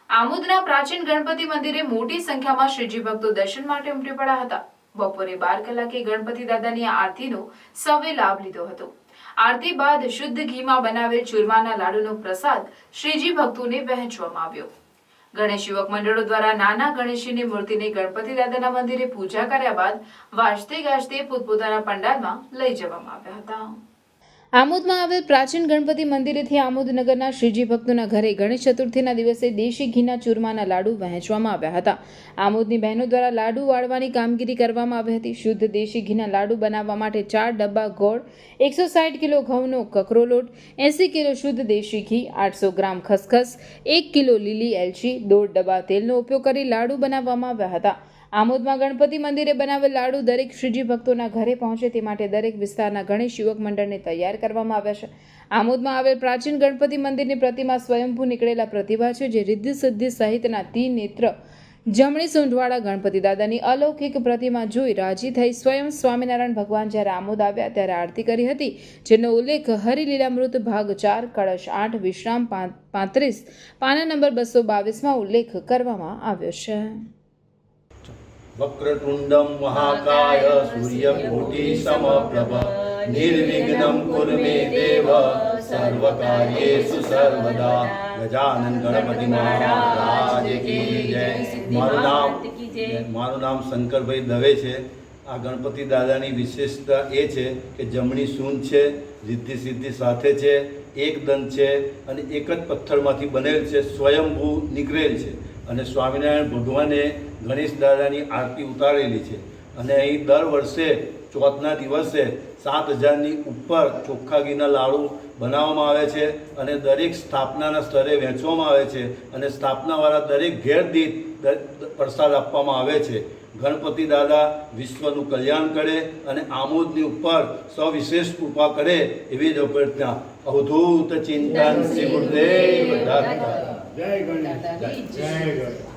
આમોદના પ્રાચીન ગણપતિ મંદિરે મોટી સંખ્યામાં શ્રીજી ભક્તો દર્શન માટે ઉમટી પડ્યા હતા। બપોરે 12 કલાકે ગણપતિ દાદાની આરતીનો સૌએ લાભ લીધો હતો। આરતી બાદ શુદ્ધ ઘીમાં બનાવેલ ચૂરમાના લાડુનો પ્રસાદ શ્રીજી ભક્તોને વહેંચવામાં આવ્યો। ગણેશ યુવક મંડળો દ્વારા નાના ગણેશજીની મૂર્તિને ગણપતિ દાદાના મંદિરે પૂજા કર્યા બાદ વાજતે ગાજતે પોતપોતાના પંડાલમાં લઈ જવામાં આવ્યા હતા। આમોદમાં આવેલ પ્રાચીન ગણપતિ મંદિરેથી આમોદ નગરના શ્રીજી ભક્તોના ઘરે ગણેશ ચતુર્થીના દિવસે દેશી ઘીના ચૂરમાના લાડુ વહેંચવામાં આવ્યા હતા। આમોદની બહેનો દ્વારા લાડુ વાળવાની કામગીરી કરવામાં આવી હતી। શુદ્ધ દેશી ઘીના લાડુ બનાવવા માટે 4 ડબ્બા ગોળ, 160 કિલો ઘઉંનો કકરો લોટ, 80 કિલો શુદ્ધ દેશી ઘી, 800 ગ્રામ ખસખસ, 1 કિલો લીલી એલચી, 2 ડબ્બા તેલનો ઉપયોગ કરી લાડુ બનાવવામાં આવ્યા હતા। આમોદમાં ગણપતિ મંદિરે બનાવેલ લાડુ દરેક શ્રીજી ભક્તોના ઘરે પહોંચે તે માટે દરેક વિસ્તારના ગણેશ યુવક મંડળને તૈયાર કરવામાં આવ્યા છે। આમોદમાં આવેલ પ્રાચીન ગણપતિ મંદિરની પ્રતિમા સ્વયંભૂ નીકળેલા પ્રતિભા છે, જે રિદ્ધિ સિદ્ધિ સહિતના 3 નેત્ર જમણી સૂંઢવાળા ગણપતિ દાદાની અલૌકિક પ્રતિમા જોઈ રાજી થઈ સ્વયં સ્વામિનારાયણ ભગવાન જ્યારે આમોદ આવ્યા ત્યારે આરતી કરી હતી, જેનો ઉલ્લેખ હરિલીલામૃત ભાગ 4 કળશ 8 વિશ્રામ 35 પાના નંબર 222માં ઉલ્લેખ કરવામાં આવ્યો છે। वक्रतुंडम महाकाय सूर्यकोटि समप्रभ निर्विघ्नं कुरु मे देव सर्वकार्येषु सर्वदा। गजानन गणपति महाराज की जय। माરું નામ શંકરભાઈ દવે છે। આ ગણપતિ દાદાની વિશેષતા એ છે કે જમણી સૂંઢ છે, રિદ્ધિ સિદ્ધિ સાથે છે, એક દંત છે અને એક જ પથ્થરમાંથી બનેલ છે, સ્વયંભૂ નીકળેલ છે અને સ્વામિનારાયણ ભગવાને ગણેશ દાદાની આરતી ઉતારેલી છે અને અહીં દર વર્ષે ચોથના દિવસે 7000ની ઉપર ચોખ્ખા ઘીના લાડુ બનાવવામાં આવે છે અને દરેક સ્થાપનાના સ્તરે વહેંચવામાં આવે છે અને સ્થાપનાવાળા દરેક ઘેર દીઠ પ્રસાદ આપવામાં આવે છે। ગણપતિ દાદા વિશ્વનું કલ્યાણ કરે અને આમોદની ઉપર સવિશેષ કૃપા કરે એવી જ અભ્યર્થના। અવધૂત ચિંતન શ્રી ગુરુદેવ દત્ત। જય ગણેશ, જય ગણેશ।